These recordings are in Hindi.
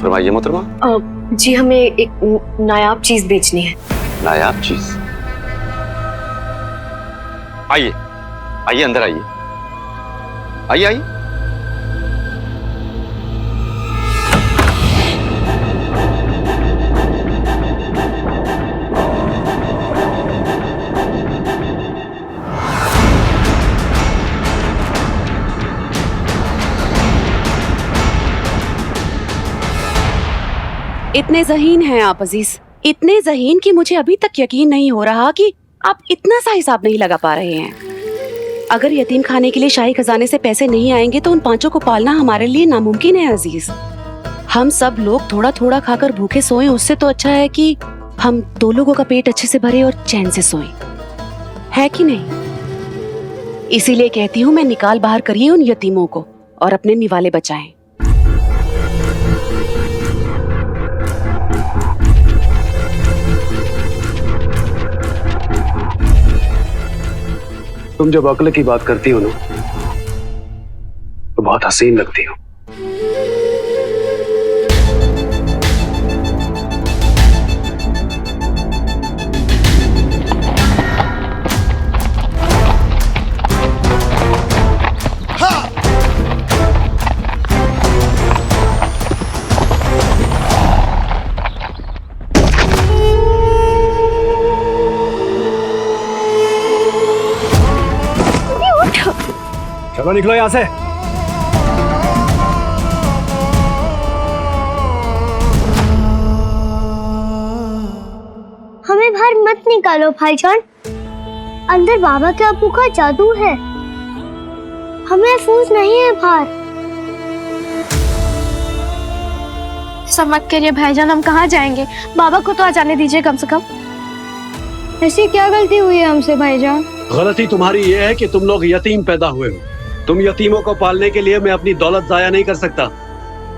फरमाइए मोहतरमा। जी हमें एक नायाब चीज बेचनी है। नायाब चीज? आइए आइए, अंदर आइए, आइए आइए। इतने ज़हीन हैं आप अजीज, इतने ज़हीन कि मुझे अभी तक यकीन नहीं हो रहा कि आप इतना सा हिसाब नहीं लगा पा रहे हैं। अगर यतीम खाने के लिए शाही खजाने से पैसे नहीं आएंगे तो उन पांचों को पालना हमारे लिए नामुमकिन है अजीज। हम सब लोग थोड़ा थोड़ा खाकर भूखे सोएं, उससे तो अच्छा है कि हम दो लोगों का पेट अच्छे से भरे और चैन से सोएं, है कि नहीं? इसीलिए कहती हूँ मैं, निकाल बाहर करिए उन यतीमों को और अपने निवाले बचाएं। तुम जब अक्ल की बात करती हो ना तो बहुत हसीन लगती हो। चलो निकलो यहां से। हमें बाहर मत निकालो भाईजान, अंदर बाबा के अब्बू का जादू है, हमें महफूज नहीं है बाहर। सब मत करिए भाईजान, हम कहाँ जाएंगे? बाबा को तो आ जाने दीजिए कम से कम। ऐसी क्या गलती हुई है हमसे भाईजान? गलती तुम्हारी ये है कि तुम लोग यतीम पैदा हुए हो। तुम यतीमों को पालने के लिए मैं अपनी दौलत जाया नहीं कर सकता।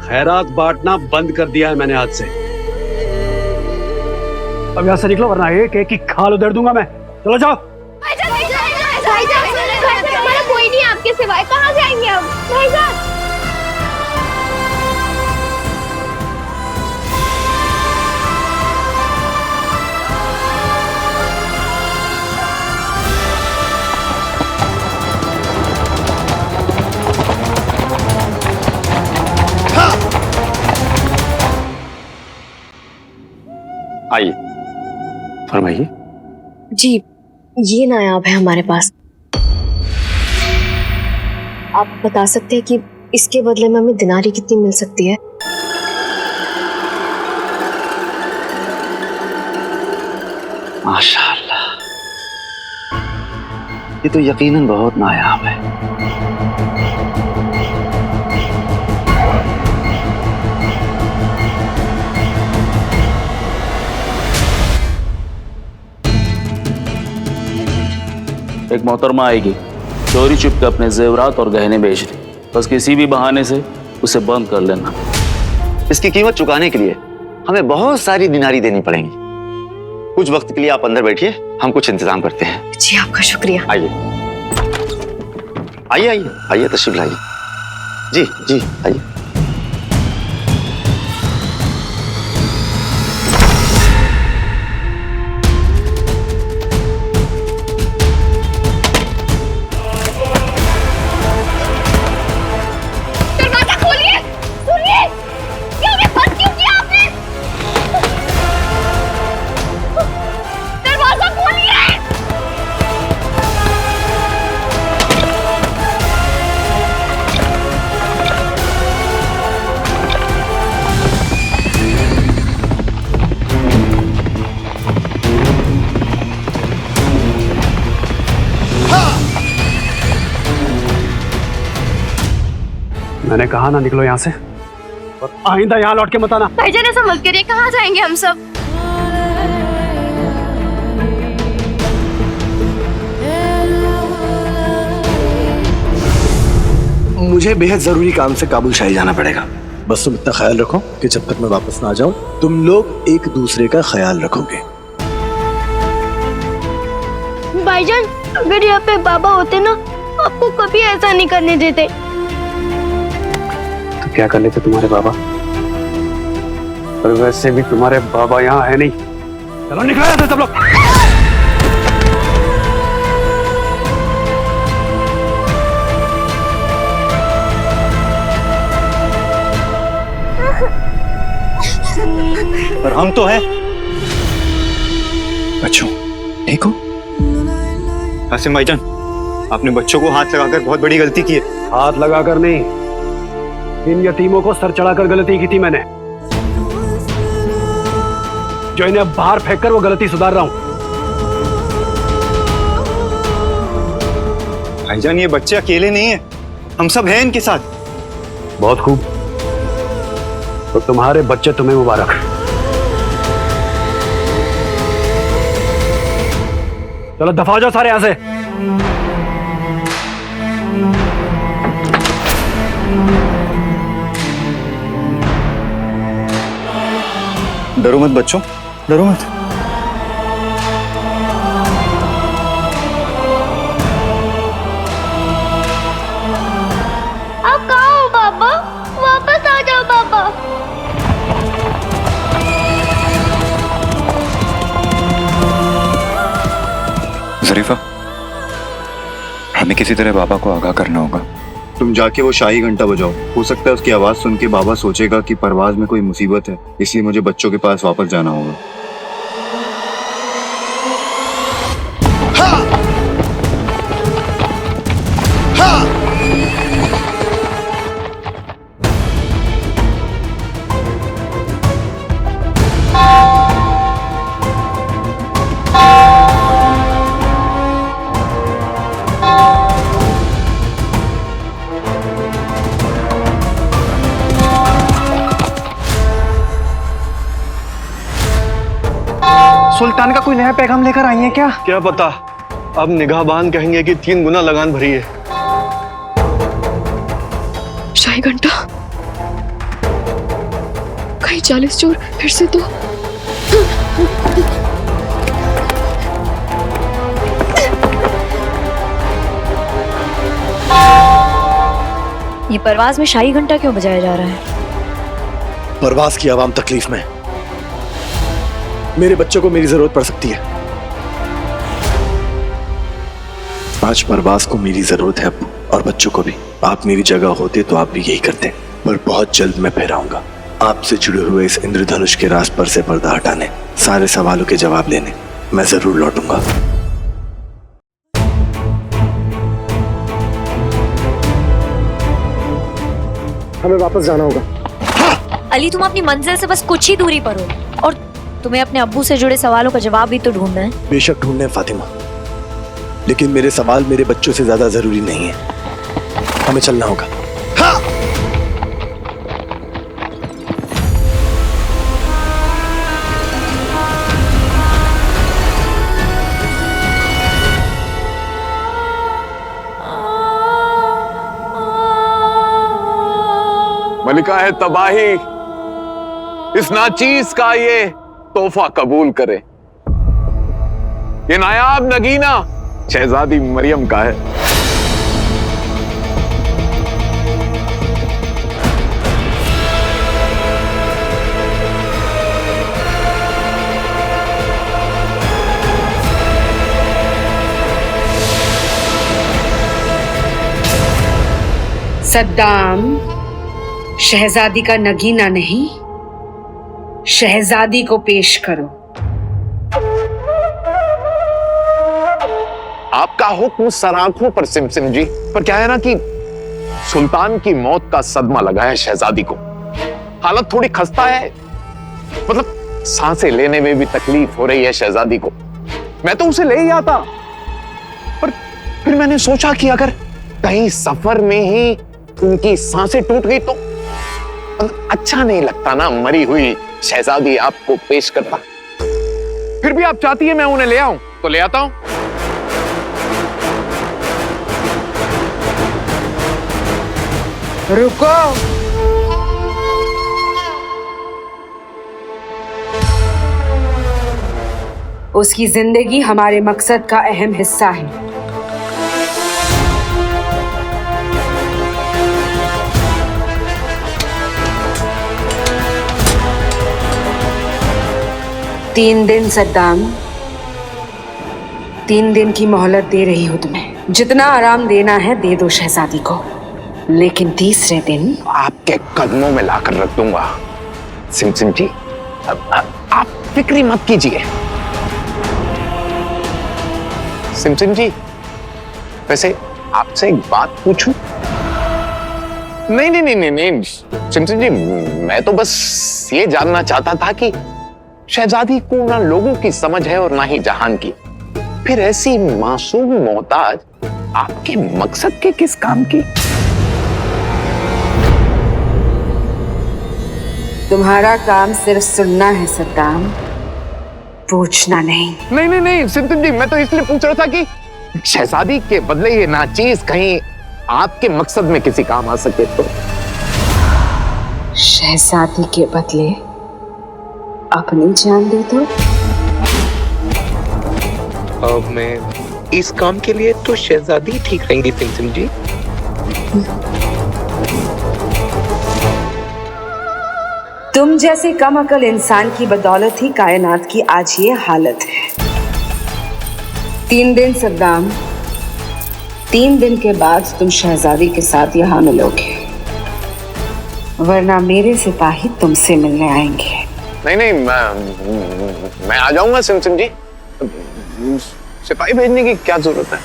खैरात बांटना बंद कर दिया है मैंने आज से। अब यहाँ से निकलो वरना एक एक की खाल उधेड़ दूंगा मैं। चलो जाओ। कोई नहीं आपके सिवाय, कहाँ जाएंगे हम भाईजान? आइए, फरमाइए। जी ये नायाब है हमारे पास। आप बता सकते हैं कि इसके बदले में हमें दिनारी कितनी मिल सकती है? माशाअल्लाह, ये तो यकीनन बहुत नायाब है। एक मोहतरमा आएगी, चोरी छुप के अपने जेवरात और गहने बेच रही, बस किसी भी बहाने से उसे बंद कर लेना। इसकी कीमत चुकाने के लिए हमें बहुत सारी दिनारी देनी पड़ेंगी। कुछ वक्त के लिए आप अंदर बैठिए, हम कुछ इंतजाम करते हैं। जी आपका शुक्रिया। आइए आइए आइए आइए, तशरीफ लाइए। जी जी आइए। मैंने कहा ना निकलो यहाँ से, और आइंदा यहाँ लौट के मत आना। भाईजान ऐसा मत करिए, कहाँ जाएंगे हम सब? मुझे बेहद जरूरी काम से काबुल शाही जाना पड़ेगा। बस तुम इतना ख्याल रखो कि जब तक मैं वापस ना आ जाऊं तुम लोग एक दूसरे का ख्याल रखोगे। भाईजान अगर यहाँ पे बाबा होते ना, आपको कभी ऐसा नहीं करने देते। तो क्या कर लेते तुम्हारे बाबा? पर वैसे भी तुम्हारे बाबा यहाँ है नहीं। चलो निकलो यहाँ से सब लोग। पर हम तो हैं। बच्चों ठीक हो? आसिम भाईजान, आपने बच्चों को हाथ लगाकर बहुत बड़ी गलती की है। हाथ लगाकर नहीं, इन यतीमों को सर चढ़ाकर गलती की थी मैंने, जो इन्हें अब बाहर फेंककर वो गलती सुधार रहा हूं। भाईजान ये बच्चे अकेले नहीं है, हम सब हैं इनके साथ। बहुत खूब, तो तुम्हारे बच्चे तुम्हें मुबारक। चलो दफा हो जाओ सारे यहां से। डरो मत बच्चों, डरो मत। आप कहाँ हो पापा? वापस आ जाओ पापा। जरीफा, हमें किसी तरह बाबा को आगाह करना होगा। तुम जाके वो शाही घंटा बजाओ। हो सकता है उसकी आवाज सुन के बाबा सोचेगा कि परवाज में कोई मुसीबत है, इसलिए मुझे बच्चों के पास वापस जाना होगा। सुल्तान का कोई नया पैगाम लेकर आई है क्या? क्या पता, अब निगाहबान कहेंगे कि 3 गुना लगान भरी है। शाही घंटा, कहीं 40 चोर फिर से तो। ये परवाज में शाही घंटा क्यों बजाया जा रहा है? परवाज की आवाम तकलीफ में, मेरे बच्चों को मेरी जरूरत पड़ सकती है। आज परवाज को मेरी जरूरत है अब्बू, और बच्चों को भी। आप मेरी जगह होते तो आप भी यही करते, पर बहुत जल्द मैं फिर आऊंगा आपसे जुड़े हुए इस इंद्रधनुष के राज पर से पर्दा हटाने, सारे सवालों के जवाब लेने। मैं जरूर लौटूंगा। हमें वापस जाना होगा। अली, तुम अपनी मंजिल से बस कुछ ही दूरी पर हो, और तुम्हें अपने अब्बू से जुड़े सवालों का जवाब भी तो ढूंढना है। बेशक ढूंढने फातिमा, लेकिन मेरे सवाल मेरे बच्चों से ज्यादा जरूरी नहीं है। हमें चलना होगा। हाँ! मलिका है तबाही, इस नाचीज का ये तोहफा कबूल करे। ये नायाब नगीना शहजादी मरियम का है। सद्दाम, शहजादी का नगीना नहीं, शहजादी को पेश करो। आपका हुक्म सराखों पर सिमसिम जी। पर क्या है ना कि सुल्तान की मौत का सदमा लगा है शहजादी को। हालत थोड़ी खस्ता है, मतलब सांसें लेने में भी तकलीफ हो रही है शहजादी को। मैं तो उसे ले ही आता, पर फिर मैंने सोचा कि अगर कहीं सफर में ही उनकी सांसें टूट गई तो अच्छा नहीं लगता ना मरी हुई शहजादी आपको पेश करता। फिर भी आप चाहती है मैं उन्हें ले आऊं तो ले आता हूं। रुको, उसकी जिंदगी हमारे मकसद का अहम हिस्सा है। 3 दिन सद्दाम, 3 दिन की मोहलत दे रही हूं तुम्हें। जितना आराम देना है दे दो शहजादी को, लेकिन तीसरे दिन आपके कदमों में लाकर रख दूंगा। सिमसिम जी, आप फिक्री मत कीजिए। सिमसिम जी, वैसे आपसे एक बात पूछूं? नहीं नहीं नहीं नहीं नहीं सिमसिम जी, मैं तो बस ये जानना चाहता था कि शहजादी को ना लोगों की समझ है और ना ही जहान की, फिर ऐसी मासूम मोहताज आपके मकसद के किस काम की? तुम्हारा काम सिर्फ सुनना है सद्दाम, पूछना नहीं। नहीं नहीं नहीं सिमसिम जी, मैं तो इसलिए पूछ रहा था कि शहजादी के बदले ये नाचीज कहीं आपके मकसद में किसी काम आ सके तो। शहजादी के बदले अपनी जान दे दो। अब मैं इस काम के लिए तो शहजादी ठीक रहेंगी सिमसिम जी। तुम जैसे कम अकल इंसान की बदौलत ही कायनात की आज ये हालत है। 3 दिन सद्दाम, 3 दिन के बाद तुम शहजादी के साथ यहाँ मिलोगे, वरना मेरे सिपाही तुमसे मिलने आएंगे। नहीं नहीं, मैं आ जाऊंगा सिमसिम जी। सिपाही भेजने की क्या जरूरत है?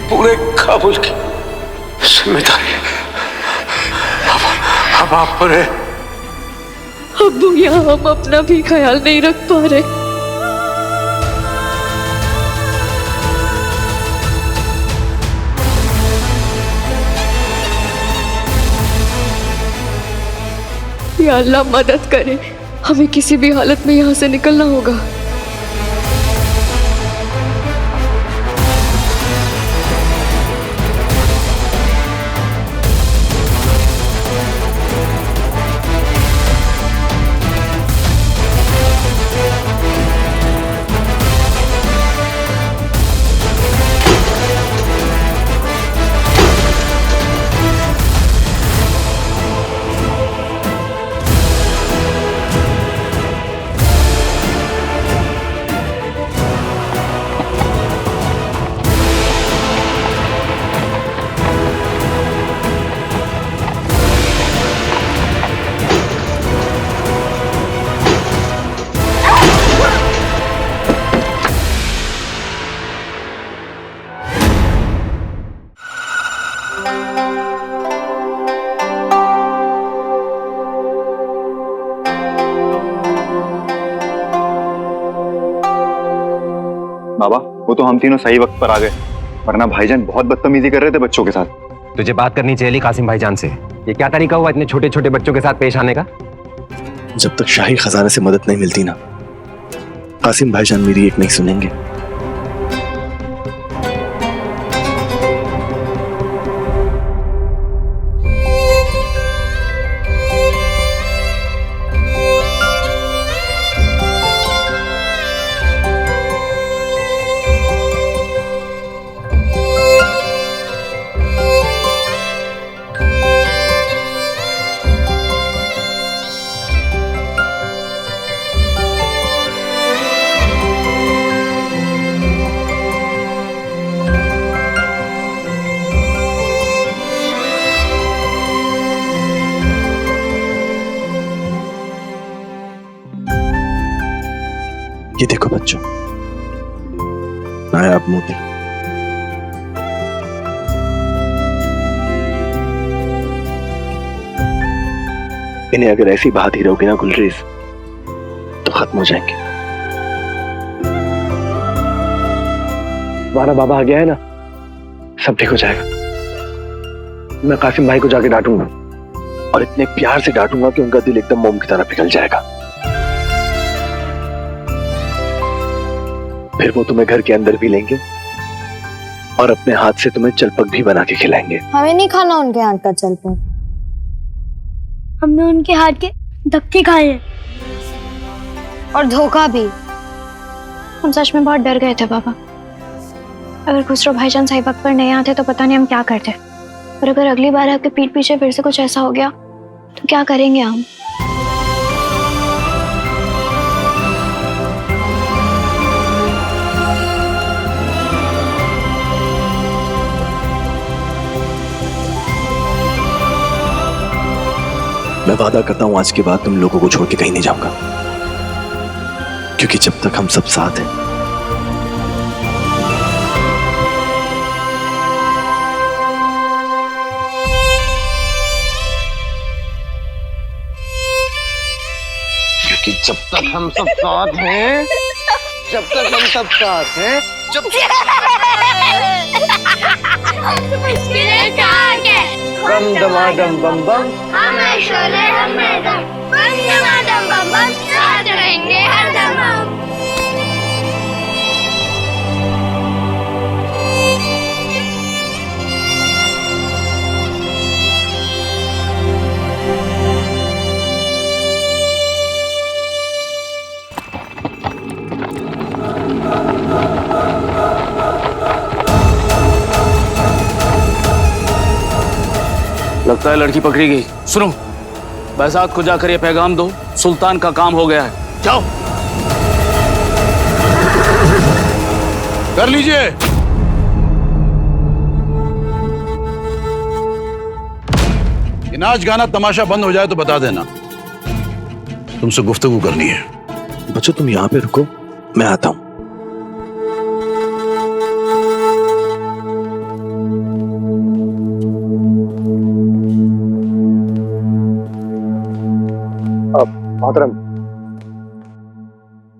पूरे काबुल की जिम्मेदारी अब आप पर है। अब्बू, यहाँ हम अपना भी ख्याल नहीं रख पा रहे। या अल्लाह मदद करे, हमें किसी भी हालत में यहाँ से निकलना होगा। बाबा, वो तो हम तीनों सही वक्त पर आ गए, वरना भाईजान बहुत बदतमीजी कर रहे थे बच्चों के साथ। तुझे बात करनी चाहिए कासिम भाईजान से। ये क्या तरीका हुआ इतने छोटे छोटे बच्चों के साथ पेश आने का? जब तक शाही खजाने से मदद नहीं मिलती ना, कासिम भाईजान मेरी एक नहीं सुनेंगे। ये देखो बच्चों, नायाब मोती। इन्हें अगर ऐसी बात ही रहोगे ना गुलरेज तो खत्म हो जाएंगे। तुम्हारा बाबा आ गया है ना, सब ठीक हो जाएगा। मैं कासिम भाई को जाके डांटूंगा और इतने प्यार से डांटूंगा कि उनका दिल एकदम मोम की तरह पिघल जाएगा। फिर वो तुम्हें घर के अंदर भी लेंगे और अपने हाथ से तुम्हें चलपक भी बना के खिलाएंगे। हमें नहीं खाना उनके हाथ का चलपक, हमने उनके हाथ के धक्के खाए हैं और धोखा भी। हम सच में बहुत डर गए थे बाबा। अगर खुसरो भाईजान सही वक्त पर नहीं आते तो पता नहीं हम क्या करते, और अगर अगली बार आपके पीठ पीछे फिर से कुछ ऐसा हो गया तो क्या करेंगे हम? मैं वादा करता हूं आज के बाद तुम लोगों को छोड़ के कहीं नहीं जाऊंगा, क्योंकि जब तक हम सब साथ हैं जब तक हम सब साथ हैं, जब तक हम सब साथ हैं, जब बम दमादम बम बम, हमें शोले हमें दम, बम दमादम बम बम, साथ रहेंगे हरदम हम। लगता है लड़की पकड़ी गई। सुनो, बैसात को जाकर ये पैगाम दो, सुल्तान का काम हो गया है। जाओ कर लीजिए। ये नाच गाना तमाशा बंद हो जाए तो बता देना, तुमसे गुफ्तगू करनी है। बच्चों तुम यहाँ पे रुको, मैं आता हूँ। मोहतरम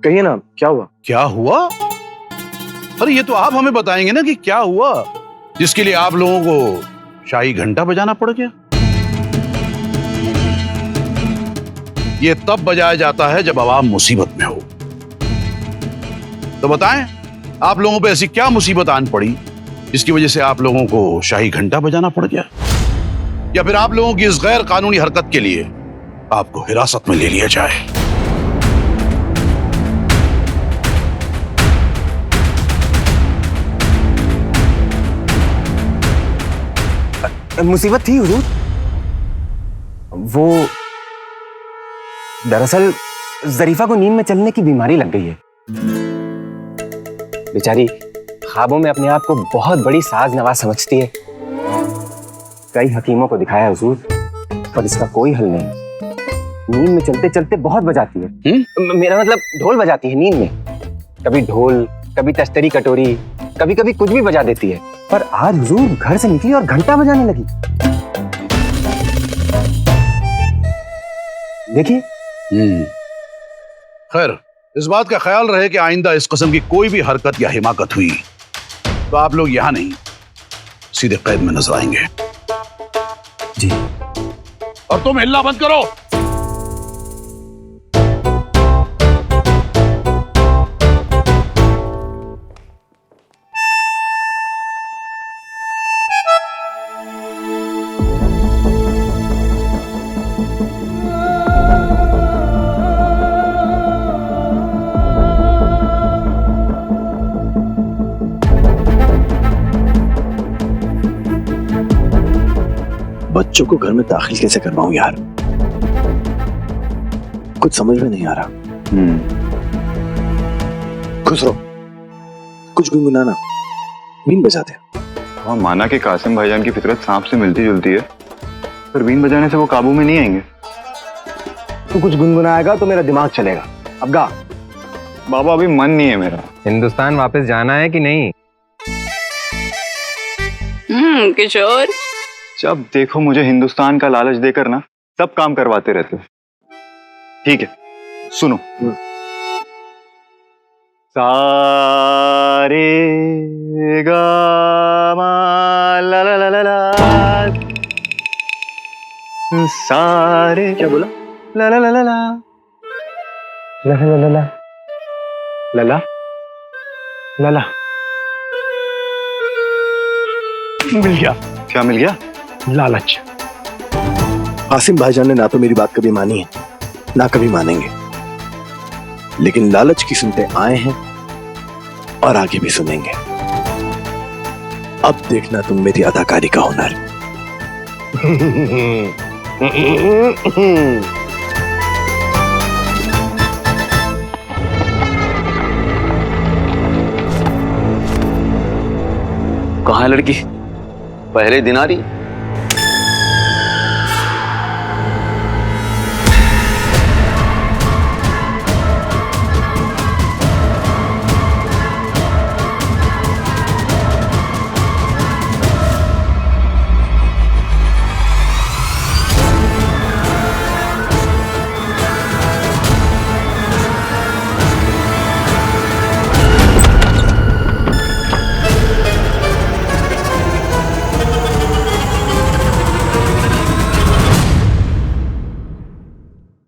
कहिए ना, क्या हुआ? क्या हुआ? अरे ये तो आप हमें बताएंगे ना कि क्या हुआ, जिसके लिए आप लोगों को शाही घंटा बजाना पड़ गया। ये तब बजाया जाता है जब आवाम मुसीबत में हो। तो बताएं, आप लोगों पे ऐसी क्या मुसीबत आन पड़ी जिसकी वजह से आप लोगों को शाही घंटा बजाना पड़ गया, या फिर आप लोगों की इस गैर कानूनी हरकत के लिए आपको हिरासत में ले लिया जाए। मुसीबत थी हुजूर। वो दरअसल जरीफा को नींद में चलने की बीमारी लग गई है। बेचारी ख्वाबों में अपने आप को बहुत बड़ी साज नवाज समझती है। कई हकीमों को दिखाया हुजूर, पर इसका कोई हल नहीं। नींद में चलते चलते बहुत बजाती है। मेरा मतलब ढोल बजाती है नींद में। कभी ढोल, कभी तस्तरी कटोरी, कभी कभी कुछ भी बजा देती है। पर आज हुजूर घर से निकली और घंटा बजाने लगी। देखिए। खैर, इस बात का ख्याल रहे कि आइंदा इस किस्म की कोई भी हरकत या हिमाकत हुई तो आप लोग यहां नहीं, सीधे कैद में नजर आएंगे। जी। और तुम हिलना बंद करो। बच्चों को घर में दाखिल कैसे करवाऊं यार, कुछ समझ में नहीं आ रहा। खुसरो, कुछ गुनगुनाना, बीन बजाते। हाँ, माना कि कासिम भाईजान की फितरत सांप से मिलती जुलती है, पर बीन बजाने से वो काबू में नहीं आएंगे। तू कुछ गुनगुनाएगा तो मेरा दिमाग चलेगा। अब गा। बाबा अभी मन नहीं है मेरा। हिंदुस्तान वापस जाना है कि नहीं? किशोर, जब देखो मुझे हिंदुस्तान का लालच देकर ना सब काम करवाते रहते हो। ठीक है, सुनो। सारे गा मा ला ला ला ला ला, सारे क्या बोला? ला ला ला ला ला ला ला ला ला लला लला मिल गया। क्या मिल गया? लालच। आसिम भाईजान ने ना तो मेरी बात कभी मानी है ना कभी मानेंगे, लेकिन लालच की सुनते आए हैं और आगे भी सुनेंगे। अब देखना तुम मेरी अदाकारी का हुनर। कहाँ है लड़की? पहले दिनारी